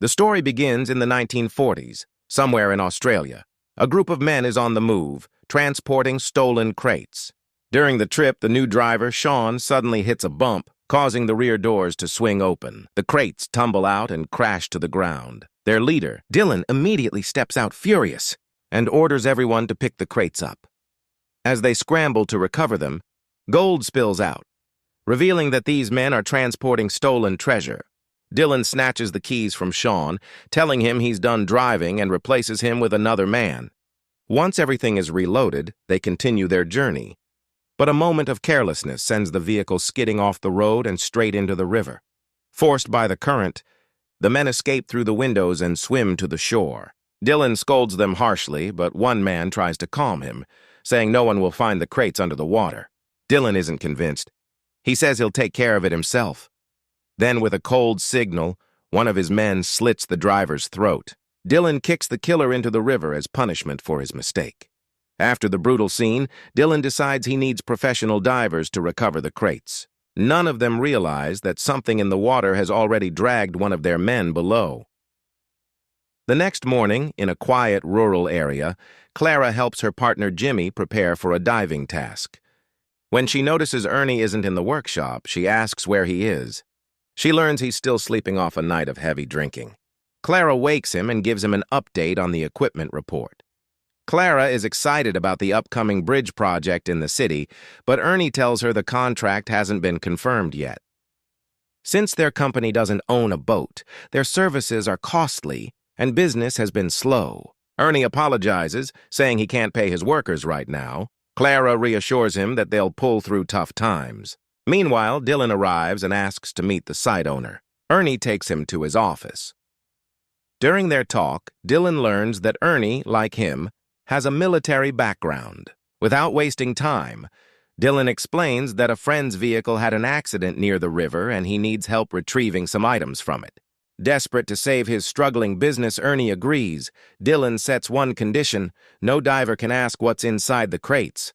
The story begins in the 1940s, somewhere in Australia. A group of men is on the move, transporting stolen crates. During the trip, the new driver, Sean, suddenly hits a bump, causing the rear doors to swing open. The crates tumble out and crash to the ground. Their leader, Dylan, immediately steps out furious and orders everyone to pick the crates up. As they scramble to recover them, gold spills out, revealing that these men are transporting stolen treasure. Dylan snatches the keys from Sean, telling him he's done driving and replaces him with another man. Once everything is reloaded, they continue their journey. But a moment of carelessness sends the vehicle skidding off the road and straight into the river. Forced by the current, the men escape through the windows and swim to the shore. Dylan scolds them harshly, but one man tries to calm him, saying no one will find the crates under the water. Dylan isn't convinced. He says he'll take care of it himself. Then, with a cold signal, one of his men slits the driver's throat. Dylan kicks the killer into the river as punishment for his mistake. After the brutal scene, Dylan decides he needs professional divers to recover the crates. None of them realize that something in the water has already dragged one of their men below. The next morning, in a quiet rural area, Clara helps her partner Jimmy prepare for a diving task. When she notices Ernie isn't in the workshop, she asks where he is. She learns he's still sleeping off a night of heavy drinking. Clara wakes him and gives him an update on the equipment report. Clara is excited about the upcoming bridge project in the city, but Ernie tells her the contract hasn't been confirmed yet. Since their company doesn't own a boat, their services are costly and business has been slow. Ernie apologizes, saying he can't pay his workers right now. Clara reassures him that they'll pull through tough times. Meanwhile, Dylan arrives and asks to meet the site owner. Ernie takes him to his office. During their talk, Dylan learns that Ernie, like him, has a military background. Without wasting time, Dylan explains that a friend's vehicle had an accident near the river and he needs help retrieving some items from it. Desperate to save his struggling business, Ernie agrees. Dylan sets one condition: no diver can ask what's inside the crates.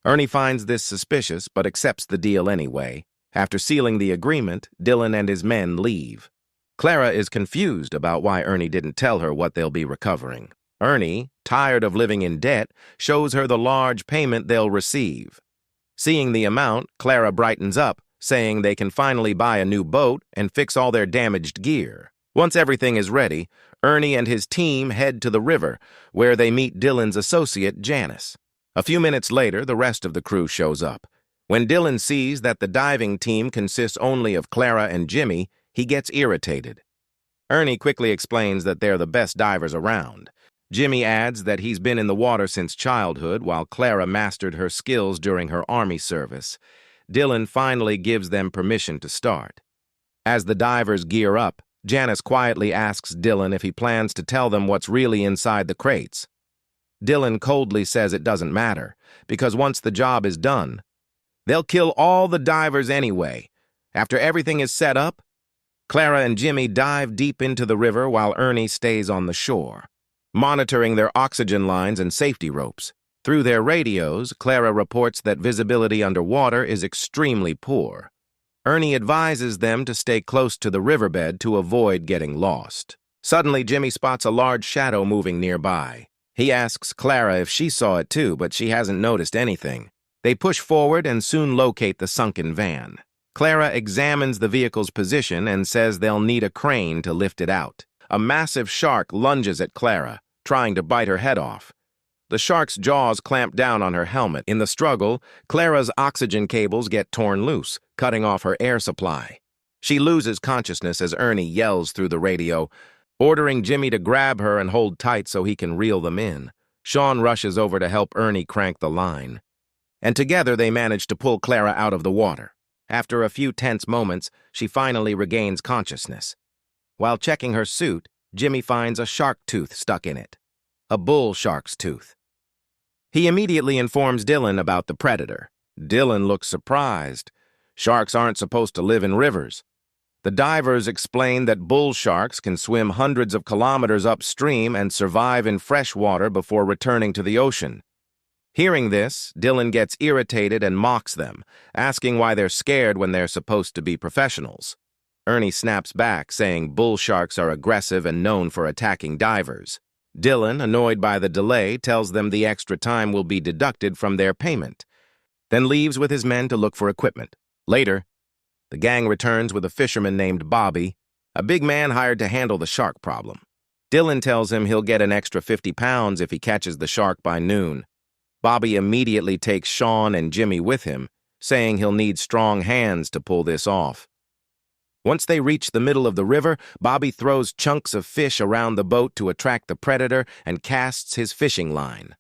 Ernie finds this suspicious, but accepts the deal anyway. After sealing the agreement, Dylan and his men leave. Clara is confused about why Ernie didn't tell her what they'll be recovering. Ernie, tired of living in debt, shows her the large payment they'll receive. Seeing the amount, Clara brightens up, saying they can finally buy a new boat and fix all their damaged gear. Once everything is ready, Ernie and his team head to the river, where they meet Dylan's associate, Janice. A few minutes later, the rest of the crew shows up. When Dylan sees that the diving team consists only of Clara and Jimmy, he gets irritated. Ernie quickly explains that they're the best divers around. Jimmy adds that he's been in the water since childhood, while Clara mastered her skills during her army service. Dylan finally gives them permission to start. As the divers gear up, Janice quietly asks Dylan if he plans to tell them what's really inside the crates. Dylan coldly says it doesn't matter, because once the job is done, they'll kill all the divers anyway. After everything is set up, Clara and Jimmy dive deep into the river while Ernie stays on the shore, monitoring their oxygen lines and safety ropes. Through their radios, Clara reports that visibility underwater is extremely poor. Ernie advises them to stay close to the riverbed to avoid getting lost. Suddenly, Jimmy spots a large shadow moving nearby. He asks Clara if she saw it too, but she hasn't noticed anything. They push forward and soon locate the sunken van. Clara examines the vehicle's position and says they'll need a crane to lift it out. A massive shark lunges at Clara, trying to bite her head off. The shark's jaws clamp down on her helmet. In the struggle, Clara's oxygen cables get torn loose, cutting off her air supply. She loses consciousness as Ernie yells through the radio, ordering Jimmy to grab her and hold tight so he can reel them in. Sean rushes over to help Ernie crank the line. And together they manage to pull Clara out of the water. After a few tense moments, she finally regains consciousness. While checking her suit, Jimmy finds a shark tooth stuck in it. A bull shark's tooth. He immediately informs Dylan about the predator. Dylan looks surprised. Sharks aren't supposed to live in rivers. The divers explain that bull sharks can swim hundreds of kilometers upstream and survive in fresh water before returning to the ocean. Hearing this, Dylan gets irritated and mocks them, asking why they're scared when they're supposed to be professionals. Ernie snaps back, saying bull sharks are aggressive and known for attacking divers. Dylan, annoyed by the delay, tells them the extra time will be deducted from their payment, then leaves with his men to look for equipment. Later, the gang returns with a fisherman named Bobby, a big man hired to handle the shark problem. Dylan tells him he'll get an extra 50 pounds if he catches the shark by noon. Bobby immediately takes Sean and Jimmy with him, saying he'll need strong hands to pull this off. Once they reach the middle of the river, Bobby throws chunks of fish around the boat to attract the predator and casts his fishing line.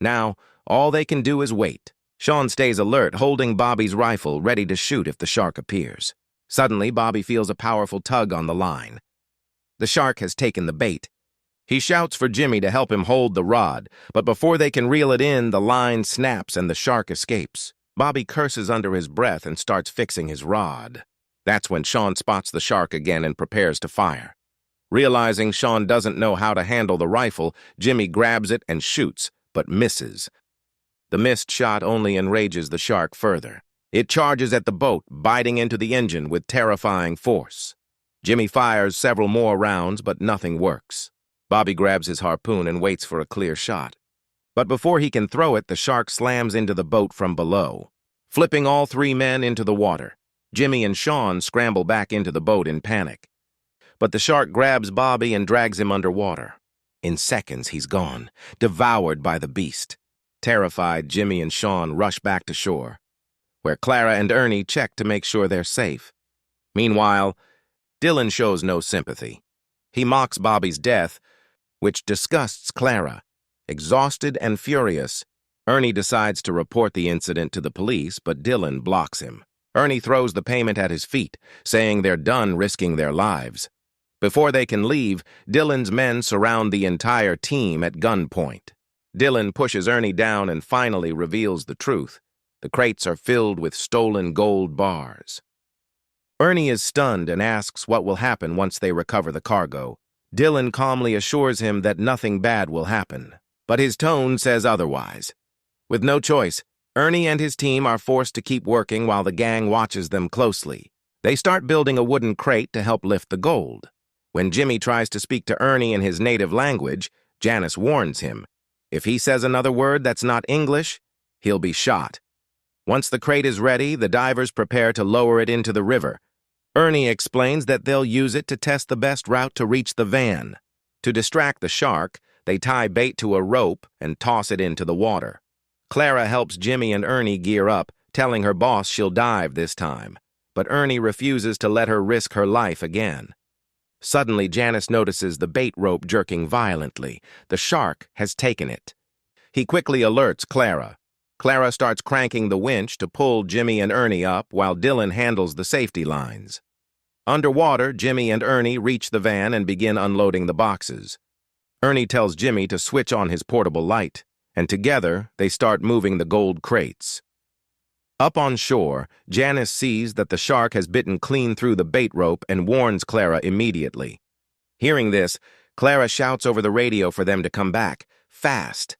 Now, all they can do is wait. Sean stays alert, holding Bobby's rifle, ready to shoot if the shark appears. Suddenly, Bobby feels a powerful tug on the line. The shark has taken the bait. He shouts for Jimmy to help him hold the rod, but before they can reel it in, the line snaps and the shark escapes. Bobby curses under his breath and starts fixing his rod. That's when Sean spots the shark again and prepares to fire. Realizing Sean doesn't know how to handle the rifle, Jimmy grabs it and shoots, but misses. The missed shot only enrages the shark further. It charges at the boat, biting into the engine with terrifying force. Jimmy fires several more rounds, but nothing works. Bobby grabs his harpoon and waits for a clear shot. But before he can throw it, the shark slams into the boat from below, flipping all three men into the water. Jimmy and Sean scramble back into the boat in panic. But the shark grabs Bobby and drags him underwater. In seconds, he's gone, devoured by the beast. Terrified, Jimmy and Sean rush back to shore, where Clara and Ernie check to make sure they're safe. Meanwhile, Dylan shows no sympathy. He mocks Bobby's death, which disgusts Clara. Exhausted and furious, Ernie decides to report the incident to the police, but Dylan blocks him. Ernie throws the payment at his feet, saying they're done risking their lives. Before they can leave, Dylan's men surround the entire team at gunpoint. Dylan pushes Ernie down and finally reveals the truth. The crates are filled with stolen gold bars. Ernie is stunned and asks what will happen once they recover the cargo. Dylan calmly assures him that nothing bad will happen, but his tone says otherwise. With no choice, Ernie and his team are forced to keep working while the gang watches them closely. They start building a wooden crate to help lift the gold. When Jimmy tries to speak to Ernie in his native language, Janice warns him. If he says another word that's not English, he'll be shot. Once the crate is ready, the divers prepare to lower it into the river. Ernie explains that they'll use it to test the best route to reach the van. To distract the shark, they tie bait to a rope and toss it into the water. Clara helps Jimmy and Ernie gear up, telling her boss she'll dive this time. But Ernie refuses to let her risk her life again. Suddenly, Janice notices the bait rope jerking violently. The shark has taken it. He quickly alerts Clara. Clara starts cranking the winch to pull Jimmy and Ernie up while Dylan handles the safety lines. Underwater, Jimmy and Ernie reach the van and begin unloading the boxes. Ernie tells Jimmy to switch on his portable light, and together they start moving the gold crates. Up on shore, Janice sees that the shark has bitten clean through the bait rope and warns Clara immediately. Hearing this, Clara shouts over the radio for them to come back, fast.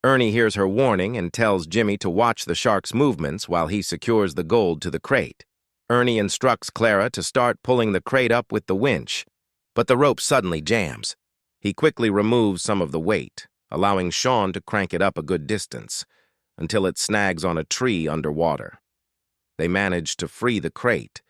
Ernie hears her warning and tells Jimmy to watch the shark's movements while he secures the gold to the crate. Ernie instructs Clara to start pulling the crate up with the winch, but the rope suddenly jams. He quickly removes some of the weight, allowing Sean to crank it up a good distance, until it snags on a tree underwater. They manage to free the crate,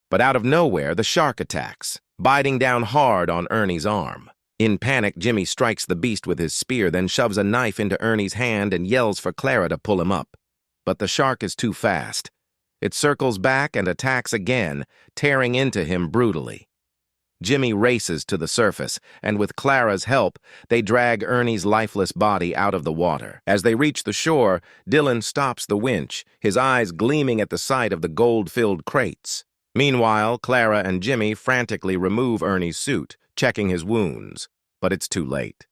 but out of nowhere the shark attacks, biting down hard on Ernie's arm. In panic, Jimmy strikes the beast with his spear, then shoves a knife into Ernie's hand and yells for Clara to pull him up. But the shark is too fast. It circles back and attacks again, tearing into him brutally. Jimmy races to the surface, and with Clara's help, they drag Ernie's lifeless body out of the water. As they reach the shore, Dylan stops the winch, his eyes gleaming at the sight of the gold-filled crates. Meanwhile, Clara and Jimmy frantically remove Ernie's suit, checking his wounds, but it's too late.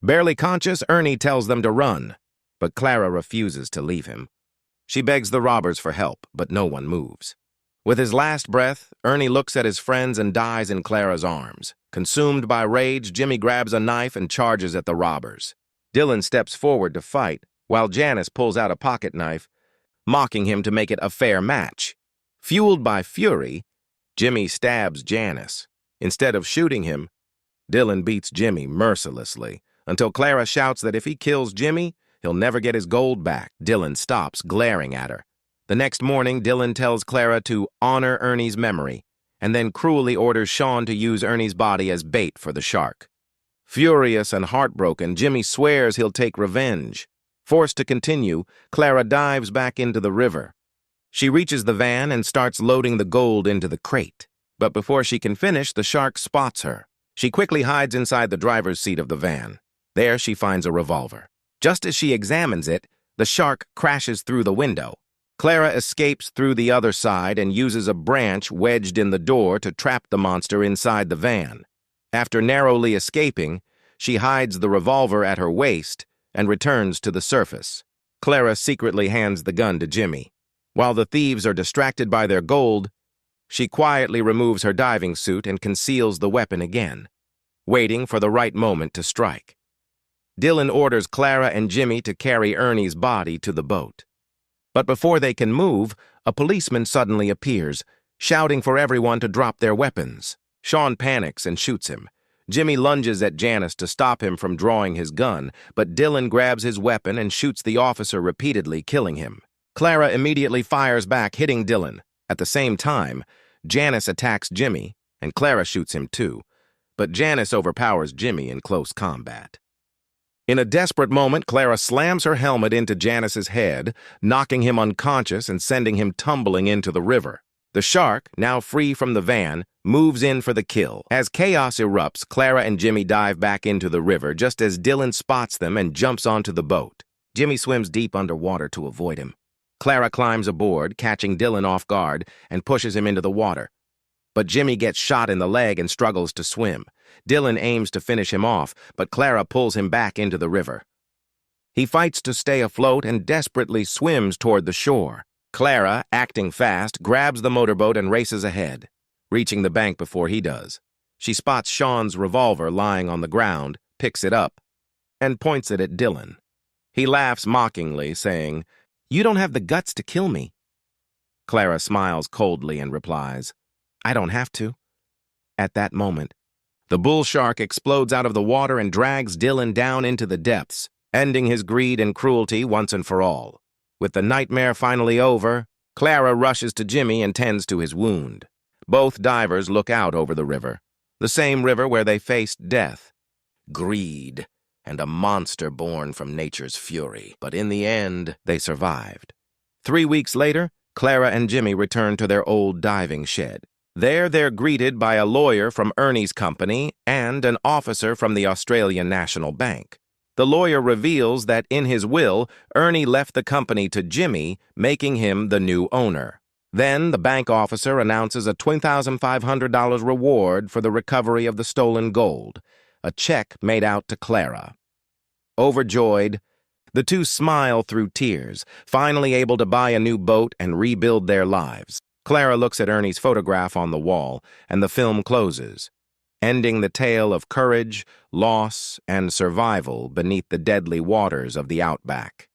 Barely conscious, Ernie tells them to run, but Clara refuses to leave him. She begs the robbers for help, but no one moves. With his last breath, Ernie looks at his friends and dies in Clara's arms. Consumed by rage, Jimmy grabs a knife and charges at the robbers. Dylan steps forward to fight, while Janice pulls out a pocket knife, mocking him to make it a fair match. Fueled by fury, Jimmy stabs Janice. Instead of shooting him, Dylan beats Jimmy mercilessly until Clara shouts that if he kills Jimmy, he'll never get his gold back. Dylan stops, glaring at her. The next morning, Dylan tells Clara to honor Ernie's memory and then cruelly orders Sean to use Ernie's body as bait for the shark. Furious and heartbroken, Jimmy swears he'll take revenge. Forced to continue, Clara dives back into the river. She reaches the van and starts loading the gold into the crate. But before she can finish, the shark spots her. She quickly hides inside the driver's seat of the van. There she finds a revolver. Just as she examines it, the shark crashes through the window. Clara escapes through the other side and uses a branch wedged in the door to trap the monster inside the van. After narrowly escaping, she hides the revolver at her waist and returns to the surface. Clara secretly hands the gun to Jimmy. While the thieves are distracted by their gold, she quietly removes her diving suit and conceals the weapon again, waiting for the right moment to strike. Dylan orders Clara and Jimmy to carry Ernie's body to the boat. But before they can move, a policeman suddenly appears, shouting for everyone to drop their weapons. Sean panics and shoots him. Jimmy lunges at Janice to stop him from drawing his gun, but Dylan grabs his weapon and shoots the officer repeatedly, killing him. Clara immediately fires back, hitting Dylan. At the same time, Janice attacks Jimmy, and Clara shoots him too, but Janice overpowers Jimmy in close combat. In a desperate moment, Clara slams her helmet into Janice's head, knocking him unconscious and sending him tumbling into the river. The shark, now free from the van, moves in for the kill. As chaos erupts, Clara and Jimmy dive back into the river just as Dylan spots them and jumps onto the boat. Jimmy swims deep underwater to avoid him. Clara climbs aboard, catching Dylan off guard, and pushes him into the water. But Jimmy gets shot in the leg and struggles to swim. Dylan aims to finish him off, but Clara pulls him back into the river. He fights to stay afloat and desperately swims toward the shore. Clara, acting fast, grabs the motorboat and races ahead, reaching the bank before he does. She spots Sean's revolver lying on the ground, picks it up, and points it at Dylan. He laughs mockingly, saying, "You don't have the guts to kill me." Clara smiles coldly and replies, "I don't have to." At that moment, the bull shark explodes out of the water and drags Dylan down into the depths, ending his greed and cruelty once and for all. With the nightmare finally over, Clara rushes to Jimmy and tends to his wound. Both divers look out over the river, the same river where they faced death, greed, and a monster born from nature's fury. But in the end, they survived. 3 weeks later, Clara and Jimmy return to their old diving shed. There, they're greeted by a lawyer from Ernie's company and an officer from the Australian National Bank. The lawyer reveals that in his will, Ernie left the company to Jimmy, making him the new owner. Then, the bank officer announces a $2,500 reward for the recovery of the stolen gold, a check made out to Clara. Overjoyed, the two smile through tears, finally able to buy a new boat and rebuild their lives. Clara looks at Ernie's photograph on the wall, and the film closes, ending the tale of courage, loss, and survival beneath the deadly waters of the outback.